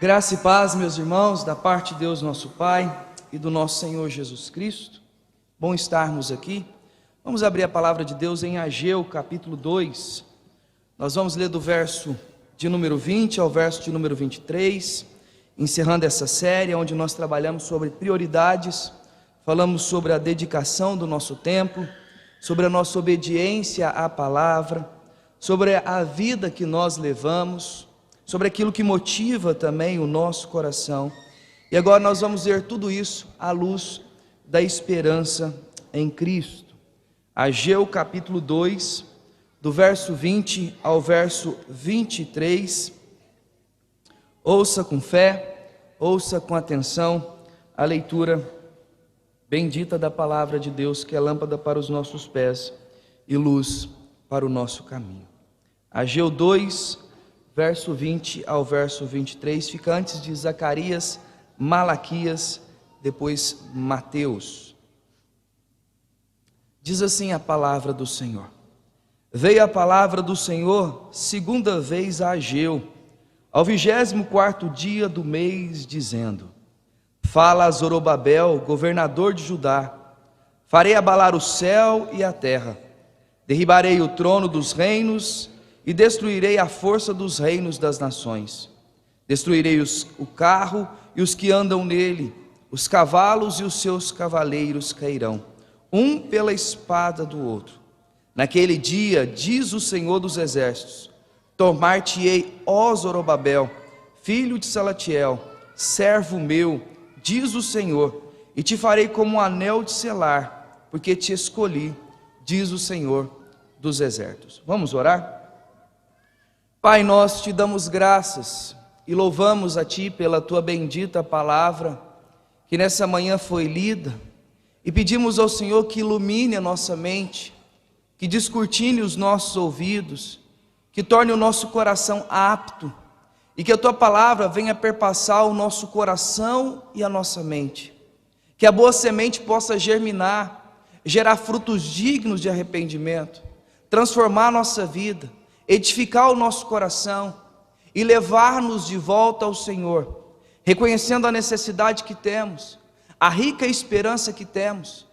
Graça e paz, meus irmãos, da parte de Deus nosso Pai e do nosso Senhor Jesus Cristo. Bom estarmos aqui. Vamos abrir a palavra de Deus em Ageu, capítulo 2. Nós vamos ler do verso de número 20 ao verso de número 23, encerrando essa série onde nós trabalhamos sobre prioridades, falamos sobre a dedicação do nosso tempo, sobre a nossa obediência à palavra, sobre a vida que nós levamos, sobre aquilo que motiva também o nosso coração. E agora nós vamos ver tudo isso à luz da esperança em Cristo. Ageu capítulo 2, do verso 20 ao verso 23. Ouça com fé, ouça com atenção a leitura bendita da palavra de Deus, que é lâmpada para os nossos pés e luz para o nosso caminho. Ageu 2, verso 20 ao verso 23, fica antes de Zacarias, Malaquias, depois Mateus. Diz assim a palavra do Senhor: Veio a palavra do Senhor segunda vez a Ageu, ao 24º dia do mês, dizendo: Fala a Zorobabel, governador de Judá: Farei abalar o céu e a terra, derribarei o trono dos reinos e destruirei a força dos reinos das nações. Destruirei o carro e os que andam nele, os cavalos e os seus cavaleiros cairão, um pela espada do outro. Naquele dia, diz o Senhor dos Exércitos: Tomar-te-ei, ó Zorobabel, filho de Salatiel, servo meu, diz o Senhor, e te farei como um anel de selar, porque te escolhi, diz o Senhor dos Exércitos. Vamos orar? Pai, nós te damos graças e louvamos a Ti pela Tua bendita palavra, que nessa manhã foi lida, e pedimos ao Senhor que ilumine a nossa mente, que descortine os nossos ouvidos, que torne o nosso coração apto, e que a Tua palavra venha perpassar o nosso coração e a nossa mente, que a boa semente possa germinar, gerar frutos dignos de arrependimento, transformar a nossa vida, edificar o nosso coração e levar-nos de volta ao Senhor, reconhecendo a necessidade que temos, a rica esperança que temos.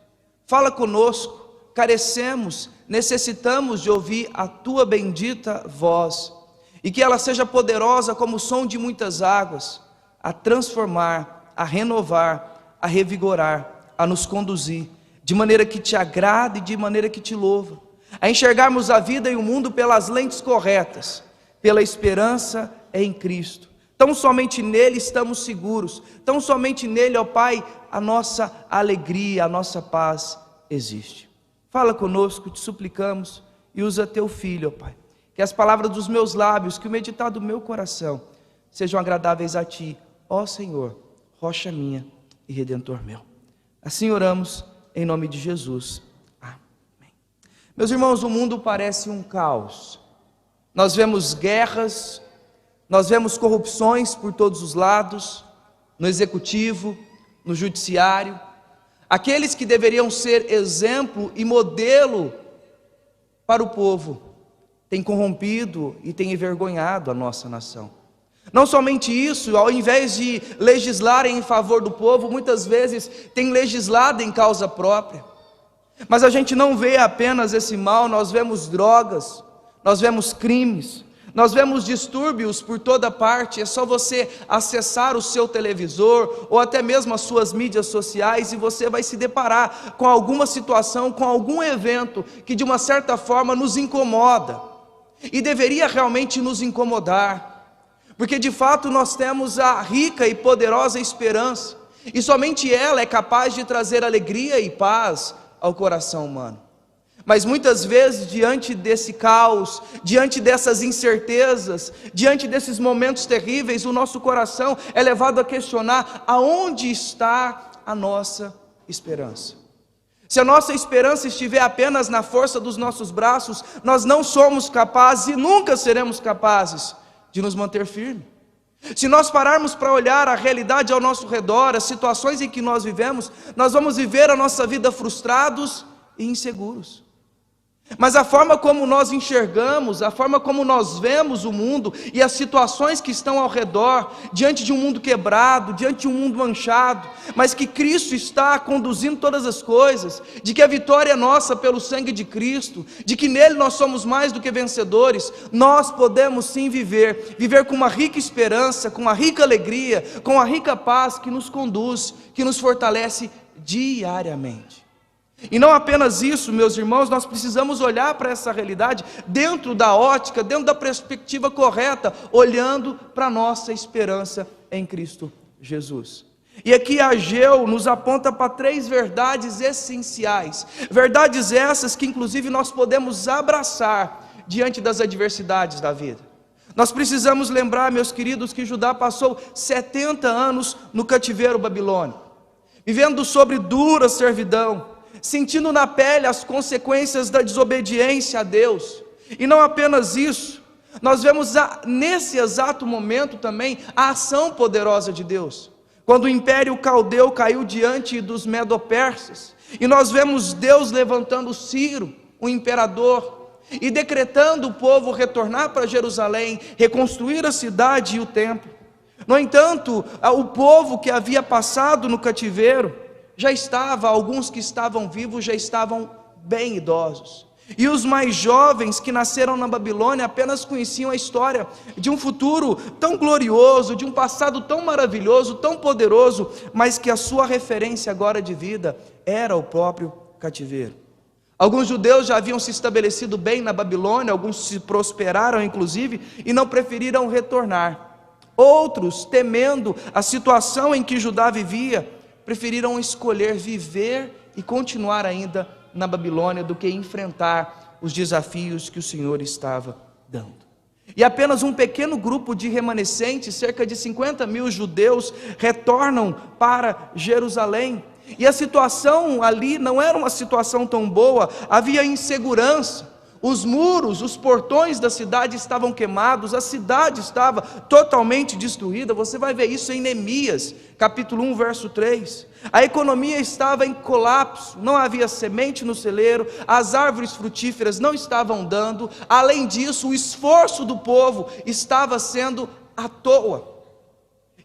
Fala conosco, carecemos, necessitamos de ouvir a Tua bendita voz, e que ela seja poderosa como o som de muitas águas, a transformar, a renovar, a revigorar, a nos conduzir, de maneira que Te agrade e de maneira que Te louva, a enxergarmos a vida e o mundo pelas lentes corretas, pela esperança em Cristo. Tão somente nele estamos seguros, tão somente nele, ó Pai, a nossa alegria, a nossa paz existe. Fala conosco, te suplicamos, e usa Teu Filho, ó Pai, que as palavras dos meus lábios, que o meditar do meu coração sejam agradáveis a Ti, ó Senhor, rocha minha e Redentor meu. Assim oramos em nome de Jesus. Meus irmãos, o mundo parece um caos. Nós vemos guerras, nós vemos corrupções por todos os lados, no executivo, no judiciário. Aqueles que deveriam ser exemplo e modelo para o povo têm corrompido e têm envergonhado a nossa nação. Não somente isso, ao invés de legislarem em favor do povo, muitas vezes têm legislado em causa própria. Mas a gente não vê apenas esse mal, nós vemos drogas, nós vemos crimes, nós vemos distúrbios por toda parte. É só você acessar o seu televisor ou até mesmo as suas mídias sociais e você vai se deparar com alguma situação, com algum evento que de uma certa forma nos incomoda e deveria realmente nos incomodar, porque de fato nós temos a rica e poderosa esperança, e somente ela é capaz de trazer alegria e paz ao coração humano. Mas muitas vezes, diante desse caos, diante dessas incertezas, diante desses momentos terríveis, o nosso coração é levado a questionar: aonde está a nossa esperança? Se a nossa esperança estiver apenas na força dos nossos braços, nós não somos capazes e nunca seremos capazes de nos manter firmes. Se nós pararmos para olhar a realidade ao nosso redor, as situações em que nós vivemos, nós vamos viver a nossa vida frustrados e inseguros. Mas a forma como nós enxergamos, a forma como nós vemos o mundo e as situações que estão ao redor, diante de um mundo quebrado, diante de um mundo manchado, mas que Cristo está conduzindo todas as coisas, de que a vitória é nossa pelo sangue de Cristo, de que nele nós somos mais do que vencedores, nós podemos sim viver com uma rica esperança, com uma rica alegria, com uma rica paz que nos conduz, que nos fortalece diariamente. E não apenas isso, meus irmãos, nós precisamos olhar para essa realidade dentro da ótica, dentro da perspectiva correta, olhando para a nossa esperança em Cristo Jesus. E aqui Ageu nos aponta para 3 verdades essenciais, verdades essas que inclusive nós podemos abraçar diante das adversidades da vida. Nós precisamos lembrar, meus queridos, que Judá passou 70 anos no cativeiro babilônico, vivendo sobre dura servidão, sentindo na pele as consequências da desobediência a Deus. E não apenas isso, nós vemos nesse exato momento também a ação poderosa de Deus, quando o império caldeu caiu diante dos medo-persas, e nós vemos Deus levantando Ciro, o imperador, e decretando o povo retornar para Jerusalém, reconstruir a cidade e o templo. No entanto, o povo que havia passado no cativeiro, alguns que estavam vivos já estavam bem idosos. E os mais jovens que nasceram na Babilônia apenas conheciam a história de um futuro tão glorioso, de um passado tão maravilhoso, tão poderoso, mas que a sua referência agora de vida era o próprio cativeiro. Alguns judeus já haviam se estabelecido bem na Babilônia, alguns se prosperaram inclusive, e não preferiram retornar. Outros, temendo a situação em que Judá vivia, preferiram escolher viver e continuar ainda na Babilônia do que enfrentar os desafios que o Senhor estava dando. E apenas um pequeno grupo de remanescentes, cerca de 50.000 judeus, retornam para Jerusalém. E a situação ali não era uma situação tão boa, havia insegurança. Os muros, os portões da cidade estavam queimados, a cidade estava totalmente destruída. Você vai ver isso em Neemias, capítulo 1, verso 3. A economia estava em colapso, não havia semente no celeiro, as árvores frutíferas não estavam dando. Além disso, o esforço do povo estava sendo à toa.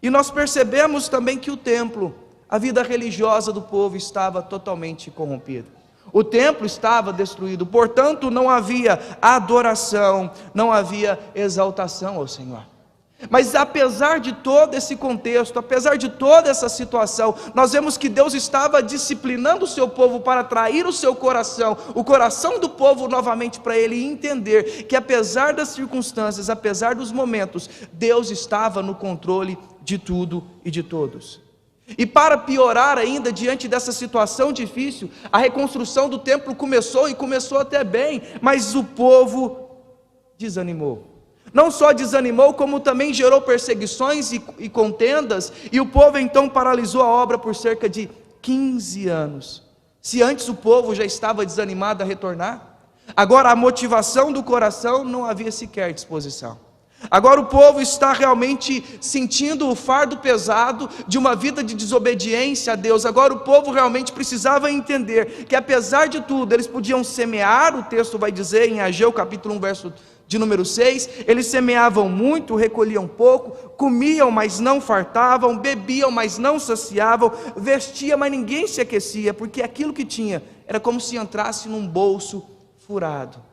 E nós percebemos também que o templo, a vida religiosa do povo estava totalmente corrompida. O templo estava destruído, portanto não havia adoração, não havia exaltação ao Senhor. Mas apesar de todo esse contexto, apesar de toda essa situação, nós vemos que Deus estava disciplinando o seu povo para atrair o seu coração, o coração do povo novamente para Ele entender que apesar das circunstâncias, apesar dos momentos, Deus estava no controle de tudo e de todos. E para piorar ainda, diante dessa situação difícil, a reconstrução do templo começou até bem, mas o povo desanimou. Não só desanimou, como também gerou perseguições e contendas, e o povo então paralisou a obra por cerca de 15 anos. Se antes o povo já estava desanimado a retornar, agora a motivação do coração não havia sequer disposição. Agora o povo está realmente sentindo o fardo pesado de uma vida de desobediência a Deus. Agora o povo realmente precisava entender que apesar de tudo, eles podiam semear, o texto vai dizer em Ageu capítulo 1, verso de número 6, eles semeavam muito, recolhiam pouco, comiam, mas não fartavam, bebiam, mas não saciavam, vestiam, mas ninguém se aquecia, porque aquilo que tinha era como se entrasse num bolso furado.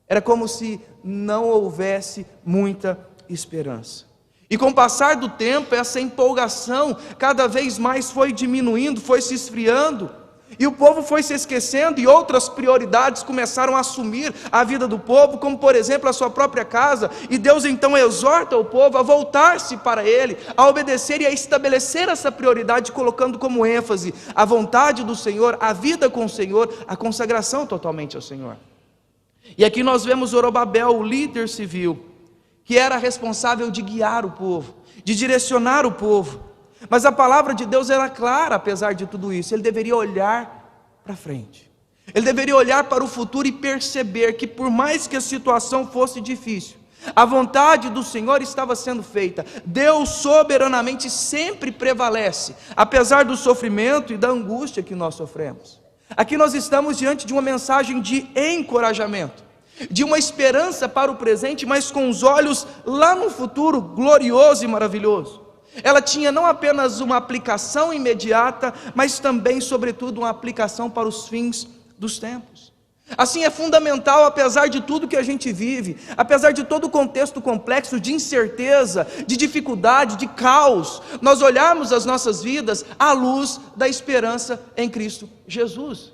Era como se não houvesse muita esperança. E com o passar do tempo, essa empolgação cada vez mais foi diminuindo, foi se esfriando. E o povo foi se esquecendo e outras prioridades começaram a assumir a vida do povo, como por exemplo a sua própria casa. E Deus então exorta o povo a voltar-se para Ele, a obedecer e a estabelecer essa prioridade, colocando como ênfase a vontade do Senhor, a vida com o Senhor, a consagração totalmente ao Senhor. E aqui nós vemos Zorobabel, o líder civil, que era responsável de guiar o povo, de direcionar o povo. Mas a palavra de Deus era clara, apesar de tudo isso. Ele deveria olhar para frente. Ele deveria olhar para o futuro e perceber que por mais que a situação fosse difícil, a vontade do Senhor estava sendo feita. Deus soberanamente sempre prevalece, apesar do sofrimento e da angústia que nós sofremos. Aqui nós estamos diante de uma mensagem de encorajamento, de uma esperança para o presente, mas com os olhos lá no futuro glorioso e maravilhoso. Ela tinha não apenas uma aplicação imediata, mas também, sobretudo, uma aplicação para os fins dos tempos. Assim, é fundamental, apesar de tudo que a gente vive, apesar de todo o contexto complexo de incerteza, de dificuldade, de caos, nós olharmos as nossas vidas à luz da esperança em Cristo Jesus.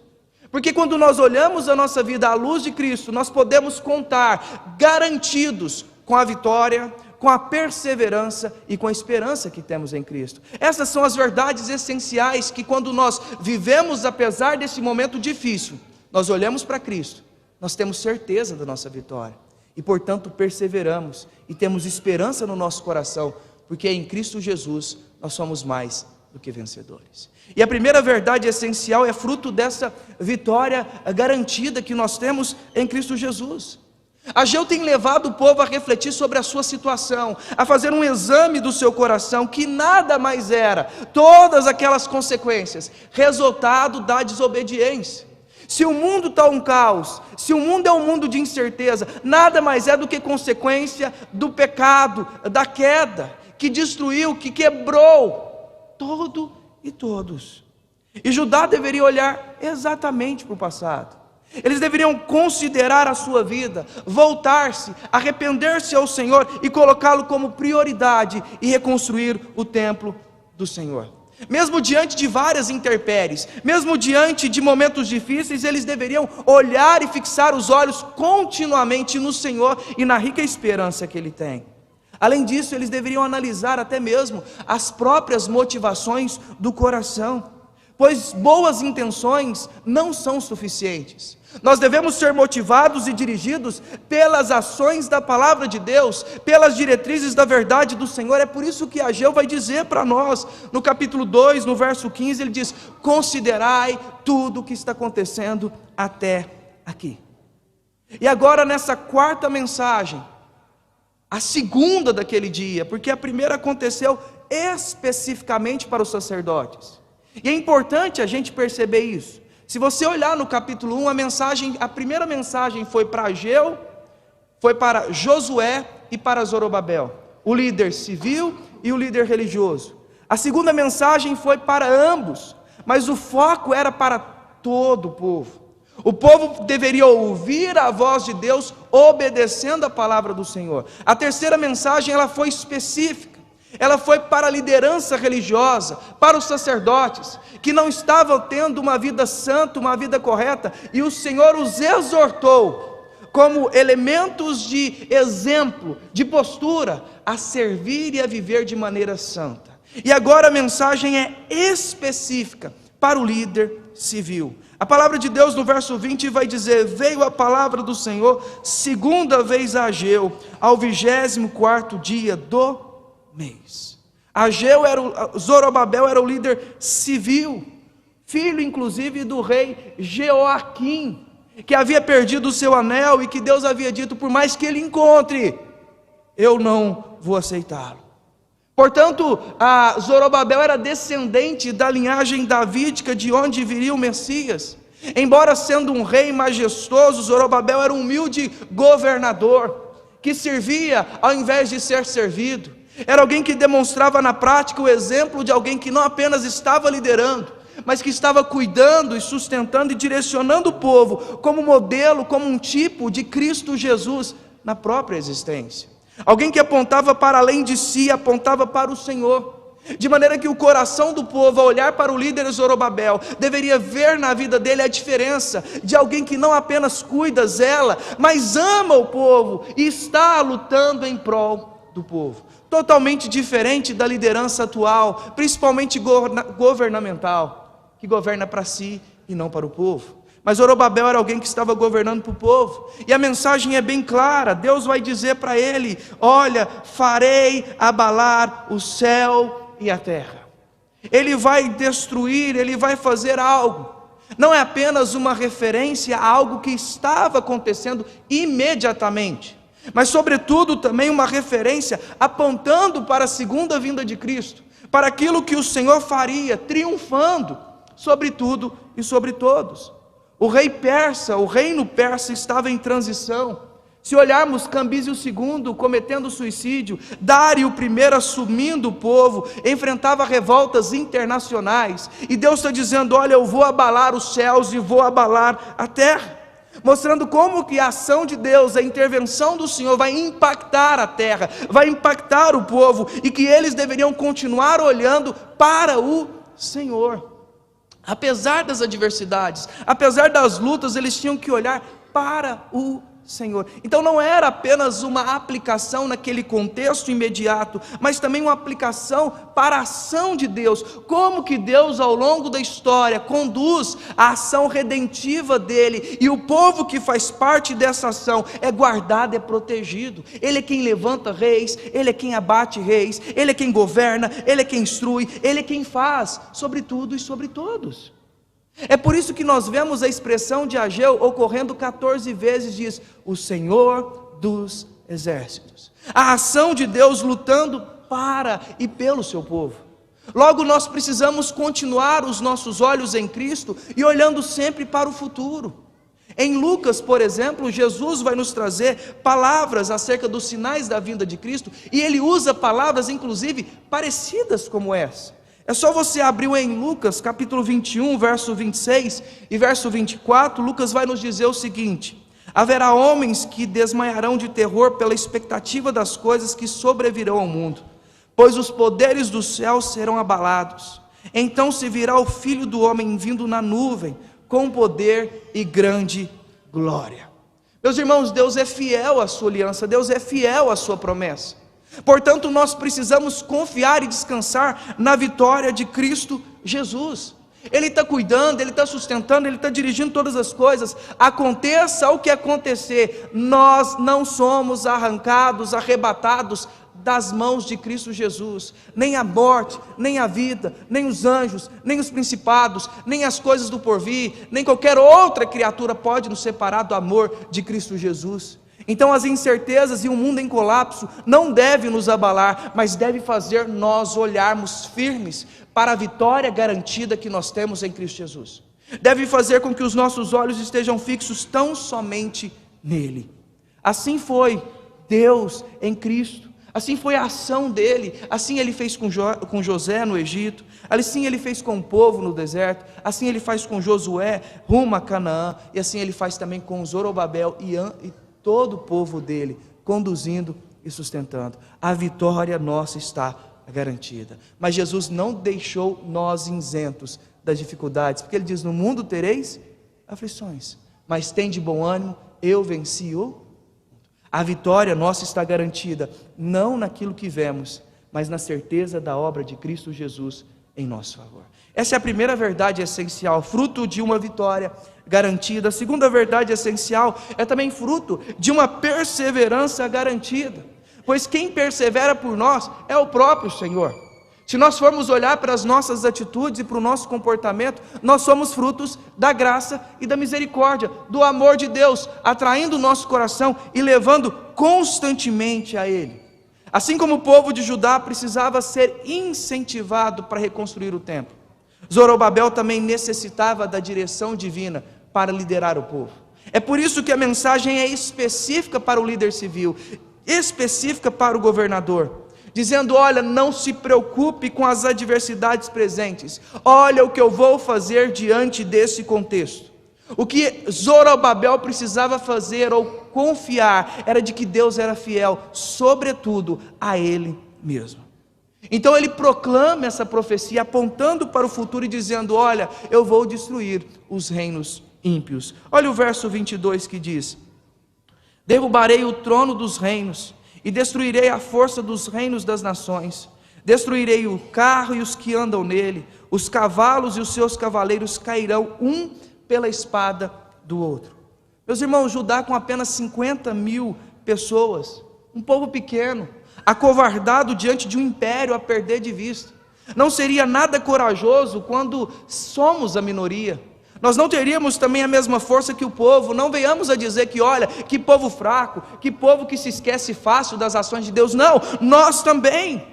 Porque quando nós olhamos a nossa vida à luz de Cristo, nós podemos contar garantidos com a vitória, com a perseverança e com a esperança que temos em Cristo. Essas são as verdades essenciais que, quando nós vivemos apesar desse momento difícil, nós olhamos para Cristo, nós temos certeza da nossa vitória e, portanto, perseveramos e temos esperança no nosso coração, porque em Cristo Jesus nós somos mais do que vencedores. E a primeira verdade essencial é fruto dessa vitória garantida que nós temos em Cristo Jesus. Ageu tem levado o povo a refletir sobre a sua situação, a fazer um exame do seu coração, que nada mais era, todas aquelas consequências, resultado da desobediência. Se o mundo está um caos, se o mundo é um mundo de incerteza, nada mais é do que consequência do pecado, da queda, que destruiu, que quebrou todo e todos. E Judá deveria olhar exatamente para o passado. Eles deveriam considerar a sua vida, voltar-se, arrepender-se ao Senhor e colocá-lo como prioridade e reconstruir o templo do Senhor. Mesmo diante de várias intempéries, mesmo diante de momentos difíceis, eles deveriam olhar e fixar os olhos continuamente no Senhor e na rica esperança que Ele tem. Além disso, eles deveriam analisar até mesmo as próprias motivações do coração, pois boas intenções não são suficientes. Nós devemos ser motivados e dirigidos pelas ações da palavra de Deus, pelas diretrizes da verdade do Senhor. É por isso que Ageu vai dizer para nós, no capítulo 2, no verso 15, ele diz: considerai tudo o que está acontecendo até aqui. E agora, nessa quarta mensagem, a segunda daquele dia, porque a primeira aconteceu especificamente para os sacerdotes. E é importante a gente perceber isso. Se você olhar no capítulo 1, a primeira mensagem foi para Ageu, foi para Josué e para Zorobabel, o líder civil e o líder religioso. A segunda mensagem foi para ambos, mas o foco era para todo o povo. O povo deveria ouvir a voz de Deus, obedecendo a palavra do Senhor. A terceira mensagem, ela foi específica. Ela foi para a liderança religiosa, para os sacerdotes, que não estavam tendo uma vida santa, uma vida correta, e o Senhor os exortou, como elementos de exemplo, de postura, a servir e a viver de maneira santa. E agora a mensagem é específica para o líder civil. A palavra de Deus no verso 20 vai dizer: veio a palavra do Senhor segunda vez a Ageu, ao 24º dia do mês. Zorobabel era o líder civil, filho inclusive do rei Jeoaquim, que havia perdido o seu anel e que Deus havia dito: por mais que ele encontre, eu não vou aceitá-lo. Portanto, Zorobabel era descendente da linhagem davídica, de onde viria o Messias. Embora sendo um rei majestoso, Zorobabel era um humilde governador, que servia ao invés de ser servido. Era alguém que demonstrava na prática o exemplo de alguém que não apenas estava liderando, mas que estava cuidando e sustentando e direcionando o povo, como modelo, como um tipo de Cristo Jesus na própria existência. Alguém que apontava para além de si, apontava para o Senhor, de maneira que o coração do povo, ao olhar para o líder Zorobabel, deveria ver na vida dele a diferença de alguém que não apenas cuida, zela, mas ama o povo e está lutando em prol do povo. Totalmente diferente da liderança atual, principalmente governamental, que governa para si e não para o povo. Mas Zorobabel era alguém que estava governando para o povo, e a mensagem é bem clara. Deus vai dizer para ele: olha, farei abalar o céu e a terra. Ele vai destruir, ele vai fazer algo. Não é apenas uma referência a algo que estava acontecendo imediatamente, mas sobretudo também uma referência apontando para a segunda vinda de Cristo, para aquilo que o Senhor faria, triunfando sobre tudo e sobre todos. O rei persa, o reino persa estava em transição. Se olharmos Cambises II cometendo suicídio, Dário I assumindo o povo, enfrentava revoltas internacionais, e Deus está dizendo: olha, eu vou abalar os céus e vou abalar a terra, mostrando como que a ação de Deus, a intervenção do Senhor vai impactar a terra, vai impactar o povo, e que eles deveriam continuar olhando para o Senhor. Apesar das adversidades, apesar das lutas, eles tinham que olhar para o Senhor. Então não era apenas uma aplicação naquele contexto imediato, mas também uma aplicação para a ação de Deus. Como que Deus ao longo da história conduz a ação redentiva dele, e o povo que faz parte dessa ação é guardado, é protegido. Ele é quem levanta reis, ele é quem abate reis, ele é quem governa, ele é quem instrui, ele é quem faz sobre tudo e sobre todos. É por isso que nós vemos a expressão de Ageu ocorrendo 14 vezes, diz: o Senhor dos exércitos. A ação de Deus lutando para e pelo seu povo. Logo, nós precisamos continuar os nossos olhos em Cristo e olhando sempre para o futuro. Em Lucas, por exemplo, Jesus vai nos trazer palavras acerca dos sinais da vinda de Cristo, e ele usa palavras inclusive parecidas como essa. É só você abrir em Lucas capítulo 21, verso 26 e verso 24, Lucas vai nos dizer o seguinte: haverá homens que desmaiarão de terror pela expectativa das coisas que sobrevirão ao mundo, pois os poderes do céu serão abalados. Então se virá o Filho do Homem vindo na nuvem, com poder e grande glória. Meus irmãos, Deus é fiel à sua aliança, Deus é fiel à sua promessa. Portanto, nós precisamos confiar e descansar na vitória de Cristo Jesus. Ele está cuidando, Ele está sustentando, Ele está dirigindo todas as coisas. Aconteça o que acontecer, nós não somos arrancados, arrebatados das mãos de Cristo Jesus. Nem a morte, nem a vida, nem os anjos, nem os principados, nem as coisas do porvir, nem qualquer outra criatura pode nos separar do amor de Cristo Jesus. Então as incertezas e o mundo em colapso não deve nos abalar, mas deve fazer nós olharmos firmes para a vitória garantida que nós temos em Cristo Jesus. Deve fazer com que os nossos olhos estejam fixos tão somente nele. Assim foi Deus em Cristo, assim foi a ação dele, assim ele fez com José no Egito, assim ele fez com o povo no deserto, assim ele faz com Josué rumo a Canaã, e assim ele faz também com Zorobabel e todo o povo dele, conduzindo e sustentando. A vitória nossa está garantida. Mas Jesus não deixou nós isentos das dificuldades, porque ele diz: no mundo tereis aflições, mas tem de bom ânimo, eu venci o mundo. A vitória nossa está garantida, não naquilo que vemos, mas na certeza da obra de Cristo Jesus em nosso favor. Essa é a primeira verdade essencial, fruto de uma vitória garantida. A segunda verdade essencial é também fruto de uma perseverança garantida, pois quem persevera por nós é o próprio Senhor. Se nós formos olhar para as nossas atitudes e para o nosso comportamento, nós somos frutos da graça e da misericórdia, do amor de Deus, atraindo o nosso coração e levando constantemente a Ele. Assim como o povo de Judá precisava ser incentivado para reconstruir o templo, Zorobabel também necessitava da direção divina para liderar o povo. É por isso que a mensagem é específica para o líder civil, específica para o governador, dizendo: olha, não se preocupe com as adversidades presentes, olha o que eu vou fazer diante desse contexto. O que Zorobabel precisava fazer ou confiar era de que Deus era fiel, sobretudo a ele mesmo. Então ele proclama essa profecia apontando para o futuro e dizendo: olha, eu vou destruir os reinos ímpios. Olha o verso 22 que diz: derrubarei o trono dos reinos e destruirei a força dos reinos das nações, destruirei o carro e os que andam nele, os cavalos e os seus cavaleiros cairão um pela espada do outro. Meus irmãos, Judá com apenas 50.000 pessoas, um povo pequeno, acovardado diante de um império a perder de vista. Não seria nada corajoso quando somos a minoria. Nós não teríamos também a mesma força que o povo. Não venhamos a dizer que, olha, que povo fraco, que povo que se esquece fácil das ações de Deus. Não, nós também.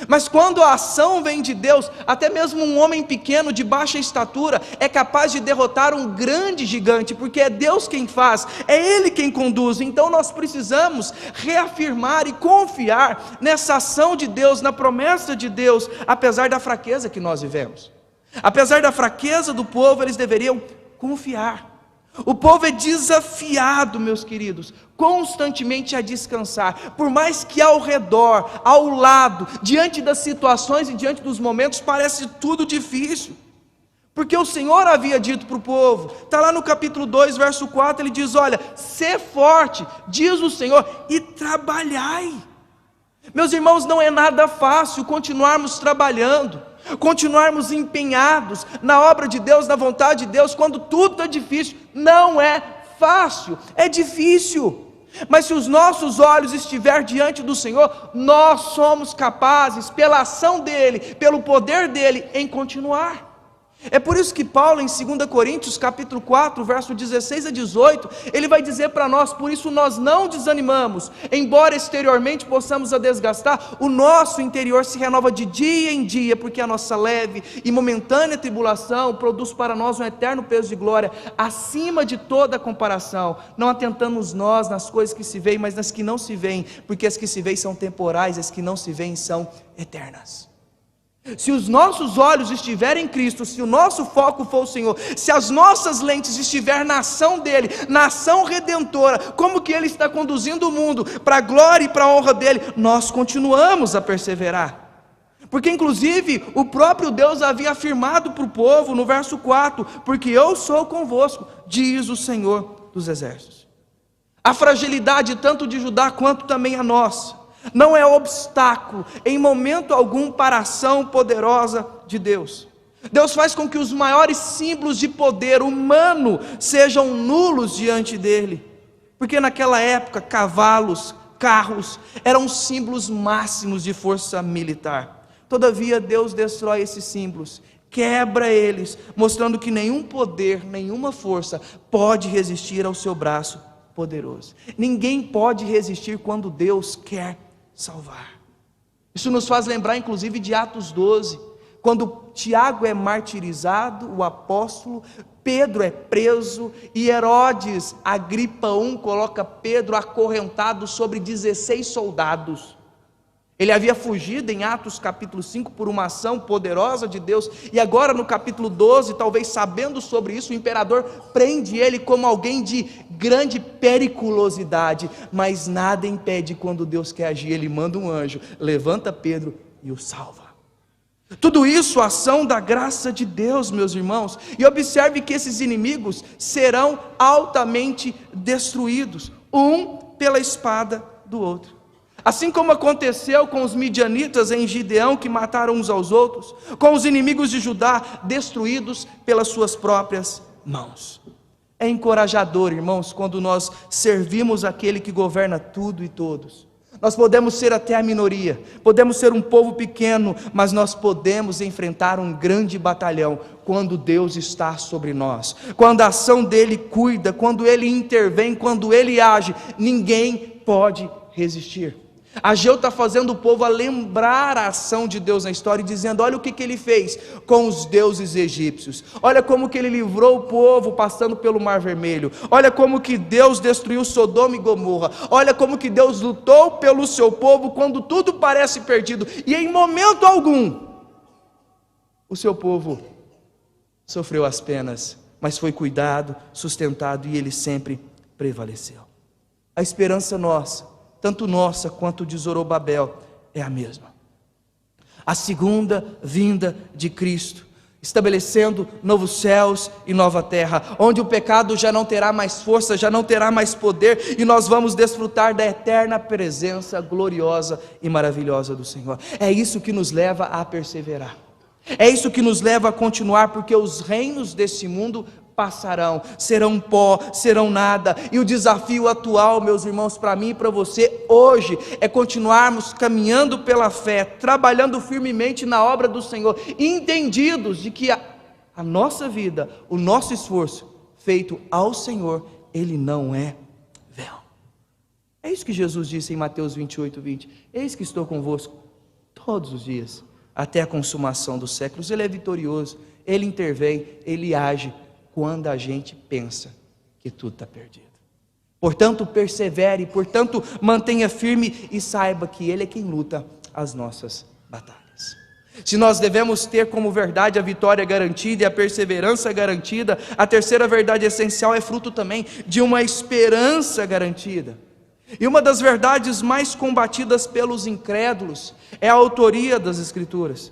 Mas quando a ação vem de Deus, até mesmo um homem pequeno de baixa estatura é capaz de derrotar um grande gigante, porque é Deus quem faz, é Ele quem conduz. Então nós precisamos reafirmar e confiar nessa ação de Deus, na promessa de Deus, apesar da fraqueza que nós vivemos. Apesar da fraqueza do povo, eles deveriam confiar. O povo é desafiado, meus queridos, constantemente a descansar, por mais que ao redor, ao lado, diante das situações e diante dos momentos, parece tudo difícil, porque o Senhor havia dito para o povo, está lá no capítulo 2, verso 4, Ele diz: olha, sê forte, diz o Senhor, e trabalhai. Meus irmãos, não é nada fácil continuarmos trabalhando, continuarmos empenhados na obra de Deus, na vontade de Deus, quando tudo está difícil. Não é fácil, é difícil, mas se os nossos olhos estiverem diante do Senhor, nós somos capazes, pela ação dEle, pelo poder dEle, em continuar. É por isso que Paulo, em 2 Coríntios capítulo 4, verso 16 a 18, ele vai dizer para nós: por isso nós não desanimamos, embora exteriormente possamos a desgastar, o nosso interior se renova de dia em dia, porque a nossa leve e momentânea tribulação produz para nós um eterno peso de glória, acima de toda comparação, não atentamos nós nas coisas que se veem, mas nas que não se veem, porque as que se veem são temporais, as que não se veem são eternas. Se os nossos olhos estiverem em Cristo, se o nosso foco for o Senhor, se as nossas lentes estiverem na ação dEle, na ação redentora, como que Ele está conduzindo o mundo para a glória e para a honra dEle, nós continuamos a perseverar. Porque inclusive o próprio Deus havia afirmado para o povo no verso 4: porque eu sou convosco, diz o Senhor dos exércitos. A fragilidade tanto de Judá quanto também a nossa não é obstáculo em momento algum para a ação poderosa de Deus. Deus faz com que os maiores símbolos de poder humano sejam nulos diante dele, porque naquela época cavalos, carros eram símbolos máximos de força militar. Todavia Deus destrói esses símbolos, quebra eles, mostrando que nenhum poder, nenhuma força pode resistir ao seu braço poderoso. Ninguém pode resistir quando Deus quer salvar. Isso nos faz lembrar inclusive de Atos 12, quando Tiago é martirizado, o apóstolo, Pedro é preso e Herodes Agripa I coloca Pedro acorrentado sobre 16 soldados. Ele havia fugido em Atos capítulo 5 por uma ação poderosa de Deus, e agora no capítulo 12, talvez sabendo sobre isso, o imperador prende ele como alguém de grande periculosidade, mas nada impede quando Deus quer agir, Ele manda um anjo, levanta Pedro e o salva. Tudo isso, a ação da graça de Deus, meus irmãos, e observe que esses inimigos serão altamente destruídos, um pela espada do outro. Assim como aconteceu com os midianitas em Gideão, que mataram uns aos outros, com os inimigos de Judá, destruídos pelas suas próprias mãos. É encorajador, irmãos, quando nós servimos aquele que governa tudo e todos. Nós podemos ser até a minoria, podemos ser um povo pequeno, mas nós podemos enfrentar um grande batalhão, quando Deus está sobre nós, quando a ação dEle cuida, quando Ele intervém, quando Ele age, ninguém pode resistir. Ageu está fazendo o povo a lembrar a ação de Deus na história, e dizendo: olha o que Ele fez com os deuses egípcios, olha como que Ele livrou o povo passando pelo Mar Vermelho, olha como que Deus destruiu Sodoma e Gomorra, olha como que Deus lutou pelo seu povo quando tudo parece perdido, e em momento algum o seu povo sofreu as penas, mas foi cuidado, sustentado, e Ele sempre prevaleceu. A esperança nossa, tanto nossa quanto de Zorobabel, é a mesma. A segunda vinda de Cristo, estabelecendo novos céus e nova terra, onde o pecado já não terá mais força, já não terá mais poder, e nós vamos desfrutar da eterna presença gloriosa e maravilhosa do Senhor. É isso que nos leva a perseverar, é isso que nos leva a continuar, porque os reinos desse mundo passarão, serão pó, serão nada, e o desafio atual, meus irmãos, para mim e para você hoje, é continuarmos caminhando pela fé, trabalhando firmemente na obra do Senhor, entendidos de que a nossa vida, o nosso esforço feito ao Senhor, ele não é vão. É isso que Jesus disse em Mateus 28:20, eis que estou convosco todos os dias, até a consumação dos séculos. Ele é vitorioso, Ele intervém, Ele age quando a gente pensa que tudo está perdido. Portanto, persevere, portanto, mantenha firme e saiba que Ele é quem luta as nossas batalhas. Se nós devemos ter como verdade a vitória garantida e a perseverança garantida, a terceira verdade essencial é fruto também de uma esperança garantida. E uma das verdades mais combatidas pelos incrédulos é a autoria das Escrituras.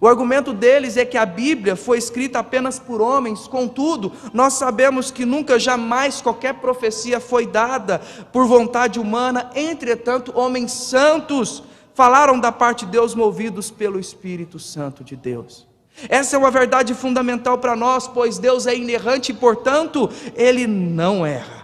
O argumento deles é que a Bíblia foi escrita apenas por homens, contudo, nós sabemos que nunca, jamais qualquer profecia foi dada por vontade humana. Entretanto, homens santos falaram da parte de Deus, movidos pelo Espírito Santo de Deus. Essa é uma verdade fundamental para nós, pois Deus é inerrante e, portanto, Ele não erra.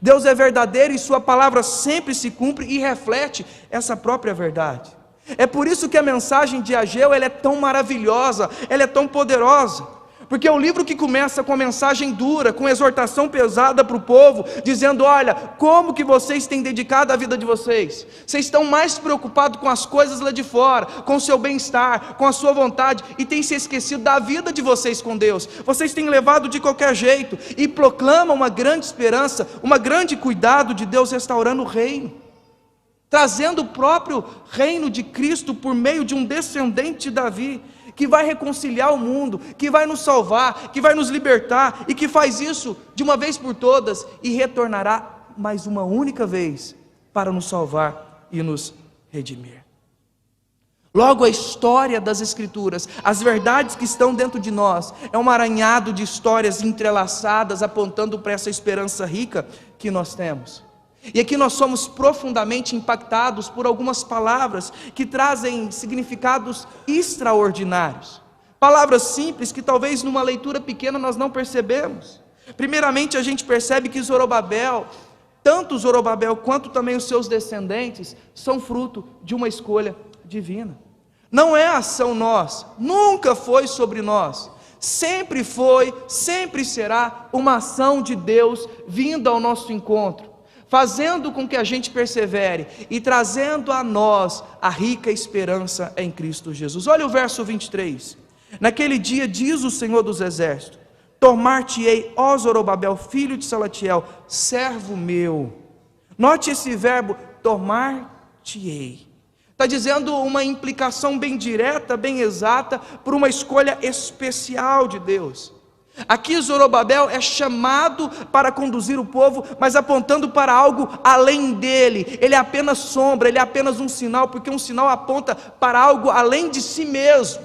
Deus é verdadeiro e sua palavra sempre se cumpre e reflete essa própria verdade. É por isso que a mensagem de Ageu ela é tão maravilhosa, ela é tão poderosa, porque é um livro que começa com a mensagem dura, com exortação pesada para o povo, dizendo: olha, como que vocês têm dedicado a vida de vocês? Vocês estão mais preocupados com as coisas lá de fora, com o seu bem-estar, com a sua vontade, e têm se esquecido da vida de vocês com Deus. Vocês têm levado de qualquer jeito, e proclamam uma grande esperança, uma grande cuidado de Deus restaurando o reino, trazendo o próprio reino de Cristo por meio de um descendente de Davi, que vai reconciliar o mundo, que vai nos salvar, que vai nos libertar, e que faz isso de uma vez por todas, e retornará mais uma única vez, para nos salvar e nos redimir. Logo, a história das Escrituras, as verdades que estão dentro de nós, é um emaranhado de histórias entrelaçadas, apontando para essa esperança rica que nós temos. E aqui nós somos profundamente impactados por algumas palavras que trazem significados extraordinários. Palavras simples que talvez numa leitura pequena nós não percebemos. Primeiramente, a gente percebe que Zorobabel, tanto Zorobabel quanto também os seus descendentes, são fruto de uma escolha divina. Não é ação nossa, nunca foi sobre nós. Sempre foi, sempre será uma ação de Deus vindo ao nosso encontro, fazendo com que a gente persevere e trazendo a nós a rica esperança em Cristo Jesus. Olha o verso 23. Naquele dia, diz o Senhor dos Exércitos: tomar-te-ei, ó Zorobabel, filho de Salatiel, servo meu. Note esse verbo, tomar-te-ei. Está dizendo uma implicação bem direta, bem exata, por uma escolha especial de Deus. Aqui Zorobabel é chamado para conduzir o povo, mas apontando para algo além dele. Ele é apenas sombra, ele é apenas um sinal, porque um sinal aponta para algo além de si mesmo.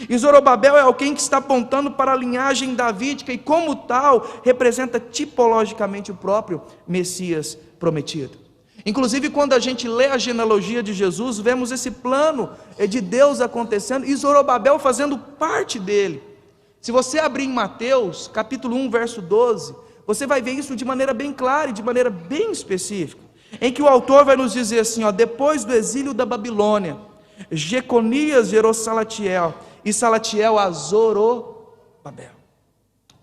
E Zorobabel é alguém que está apontando para a linhagem davídica, e como tal, representa tipologicamente o próprio Messias prometido. Inclusive, quando a gente lê a genealogia de Jesus, vemos esse plano de Deus acontecendo, e Zorobabel fazendo parte dele. Se você abrir em Mateus, capítulo 1, verso 12, você vai ver isso de maneira bem clara e de maneira bem específica, em que o autor vai nos dizer assim, depois do exílio da Babilônia, Jeconias gerou Salatiel, e Salatiel a Zorobabel.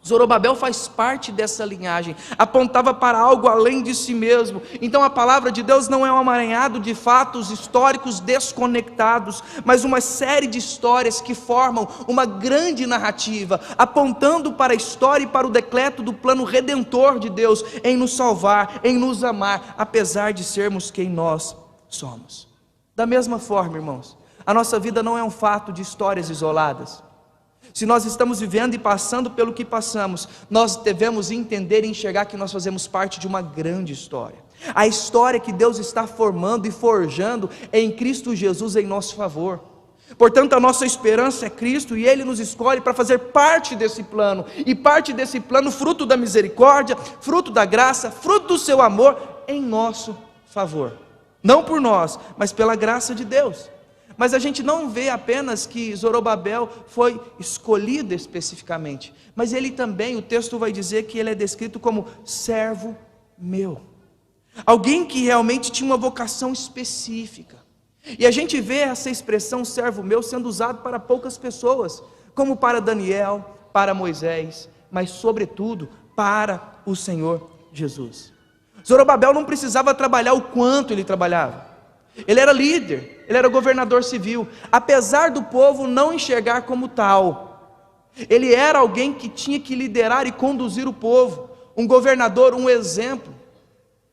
Zorobabel faz parte dessa linhagem, apontava para algo além de si mesmo. Então a palavra de Deus não é um emaranhado de fatos históricos desconectados, mas uma série de histórias que formam uma grande narrativa, apontando para a história e para o decreto do plano redentor de Deus, em nos salvar, em nos amar, apesar de sermos quem nós somos. Da mesma forma, irmãos, a nossa vida não é um fato de histórias isoladas. Se nós estamos vivendo e passando pelo que passamos, nós devemos entender e enxergar que nós fazemos parte de uma grande história. A história que Deus está formando e forjando em Cristo Jesus em nosso favor. Portanto, a nossa esperança é Cristo, e Ele nos escolhe para fazer parte desse plano. E parte desse plano, fruto da misericórdia, fruto da graça, fruto do seu amor em nosso favor. Não por nós, mas pela graça de Deus. Mas a gente não vê apenas que Zorobabel foi escolhido especificamente, mas ele também, o texto vai dizer que ele é descrito como servo meu. Alguém que realmente tinha uma vocação específica. E a gente vê essa expressão servo meu sendo usado para poucas pessoas, como para Daniel, para Moisés, mas sobretudo para o Senhor Jesus. Zorobabel não precisava trabalhar o quanto ele trabalhava. Ele era líder, ele era governador civil, apesar do povo não enxergar como tal. Ele era alguém que tinha que liderar e conduzir o povo, um governador, um exemplo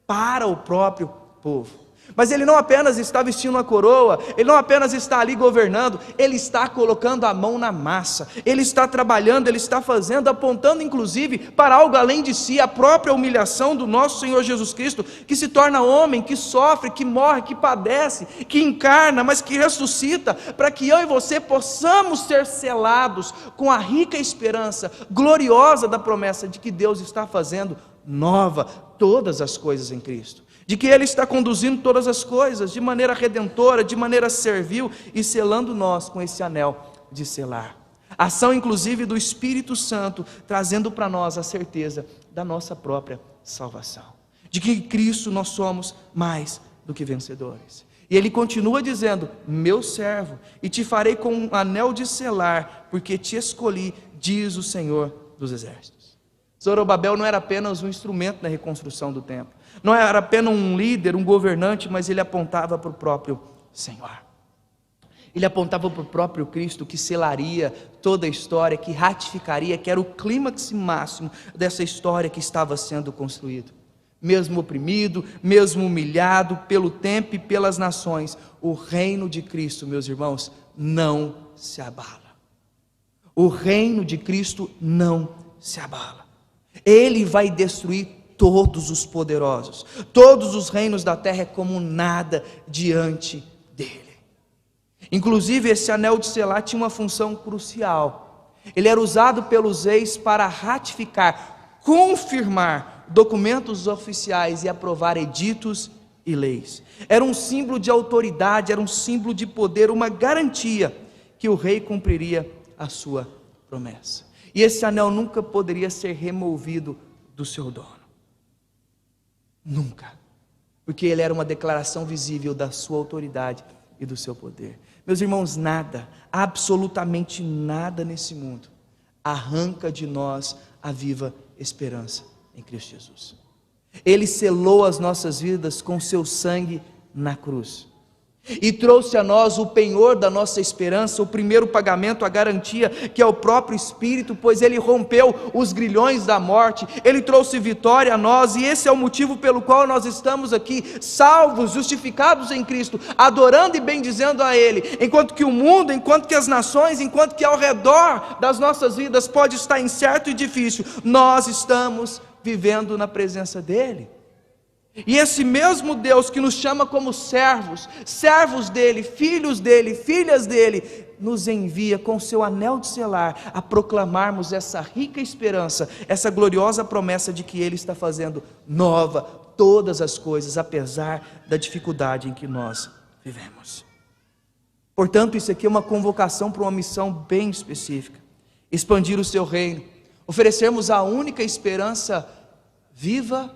para o próprio povo. Mas ele não apenas está vestindo a coroa, ele não apenas está ali governando, ele está colocando a mão na massa, ele está trabalhando, ele está fazendo, apontando inclusive para algo além de si, a própria humilhação do nosso Senhor Jesus Cristo, que se torna homem, que sofre, que morre, que padece, que encarna, mas que ressuscita, para que eu e você possamos ser selados com a rica esperança gloriosa da promessa de que Deus está fazendo nova todas as coisas em Cristo, de que Ele está conduzindo todas as coisas de maneira redentora, de maneira servil e selando nós com esse anel de selar. Ação inclusive do Espírito Santo, trazendo para nós a certeza da nossa própria salvação, de que em Cristo nós somos mais do que vencedores. E Ele continua dizendo: meu servo, e te farei com um anel de selar, porque te escolhi, diz o Senhor dos Exércitos. Zorobabel não era apenas um instrumento na reconstrução do templo, não era apenas um líder, um governante, mas ele apontava para o próprio Senhor. Ele apontava para o próprio Cristo, que selaria toda a história, que ratificaria, que era o clímax máximo dessa história que estava sendo construída. Mesmo oprimido, mesmo humilhado pelo tempo e pelas nações, o reino de Cristo, meus irmãos, não se abala. O reino de Cristo não se abala. Ele vai destruir todos os poderosos, todos os reinos da terra é como nada diante dele. Inclusive esse anel de selar tinha uma função crucial. Ele era usado pelos reis para ratificar, confirmar documentos oficiais e aprovar editos e leis. Era um símbolo de autoridade, era um símbolo de poder, uma garantia que o rei cumpriria a sua promessa. E esse anel nunca poderia ser removido do seu dono. Nunca, porque ele era uma declaração visível da sua autoridade e do seu poder. Meus irmãos, nada, absolutamente nada nesse mundo arranca de nós a viva esperança em Cristo Jesus. Ele selou as nossas vidas com seu sangue na cruz e trouxe a nós o penhor da nossa esperança, o primeiro pagamento, a garantia, que é o próprio Espírito, pois Ele rompeu os grilhões da morte, Ele trouxe vitória a nós, e esse é o motivo pelo qual nós estamos aqui, salvos, justificados em Cristo, adorando e bendizendo a Ele, enquanto que o mundo, enquanto que as nações, enquanto que ao redor das nossas vidas pode estar incerto e difícil, nós estamos vivendo na presença dEle. E esse mesmo Deus que nos chama como servos, servos dele, filhas dele, nos envia com seu anel de selar a proclamarmos essa rica esperança, essa gloriosa promessa de que Ele está fazendo nova todas as coisas, apesar da dificuldade em que nós vivemos. Portanto, isso aqui é uma convocação para uma missão bem específica: expandir o seu reino, oferecermos a única esperança viva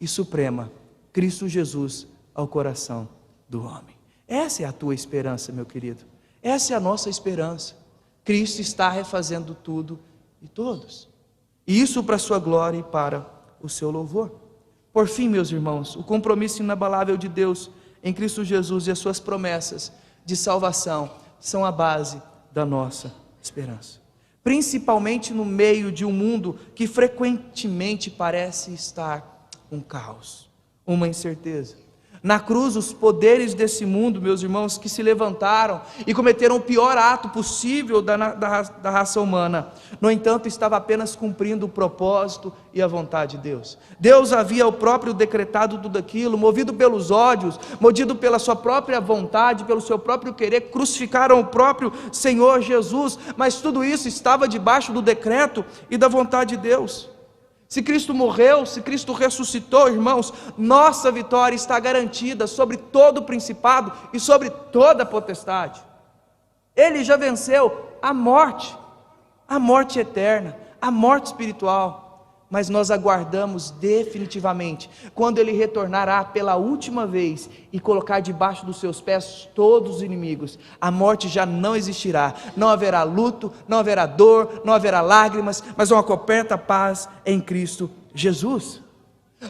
e suprema, Cristo Jesus, ao coração do homem. Essa é a tua esperança, meu querido. Essa é a nossa esperança. Cristo está refazendo tudo e todos. E isso para a sua glória e para o seu louvor. Por fim, meus irmãos, o compromisso inabalável de Deus em Cristo Jesus e as suas promessas de salvação são a base da nossa esperança. Principalmente no meio de um mundo que frequentemente parece estar um caos, uma incerteza. Na cruz, os poderes desse mundo, meus irmãos, que se levantaram e cometeram o pior ato possível da raça humana, no entanto, estava apenas cumprindo o propósito e a vontade de Deus. Deus havia o próprio decretado tudo aquilo, movido pelos ódios, movido pela sua própria vontade, pelo seu próprio querer, crucificaram o próprio Senhor Jesus, mas tudo isso estava debaixo do decreto e da vontade de Deus. Se Cristo morreu, se Cristo ressuscitou, irmãos, nossa vitória está garantida sobre todo o principado e sobre toda a potestade. Ele já venceu a morte eterna, a morte espiritual, mas nós aguardamos definitivamente, quando Ele retornará pela última vez e colocar debaixo dos seus pés todos os inimigos. A morte já não existirá, não haverá luto, não haverá dor, não haverá lágrimas, mas uma completa paz em Cristo Jesus.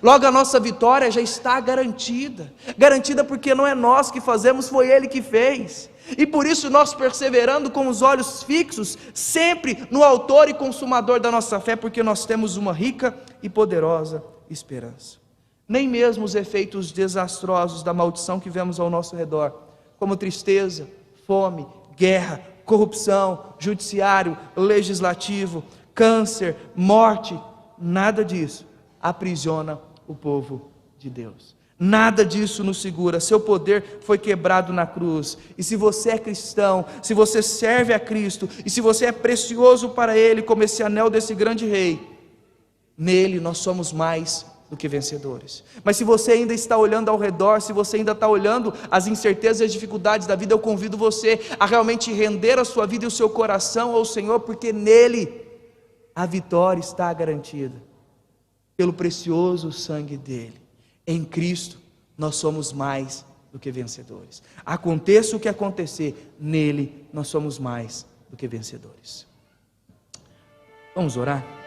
Logo a nossa vitória já está garantida. Garantida porque não é nós que fazemos, foi Ele que fez. E por isso nós perseverando com os olhos fixos, sempre no autor e consumador da nossa fé, porque nós temos uma rica e poderosa esperança. Nem mesmo os efeitos desastrosos da maldição que vemos ao nosso redor, como tristeza, fome, guerra, corrupção, judiciário, legislativo, câncer, morte, nada disso aprisiona o povo de Deus. Nada disso nos segura. Seu poder foi quebrado na cruz. E se você é cristão, se você serve a Cristo, e se você é precioso para Ele, como esse anel desse grande rei, nele nós somos mais do que vencedores. Mas se você ainda está olhando ao redor, se você ainda está olhando as incertezas e as dificuldades da vida, eu convido você a realmente render a sua vida e o seu coração ao Senhor, porque nele a vitória está garantida, pelo precioso sangue dele. Em Cristo nós somos mais do que vencedores. Aconteça o que acontecer, nele nós somos mais do que vencedores. Vamos orar?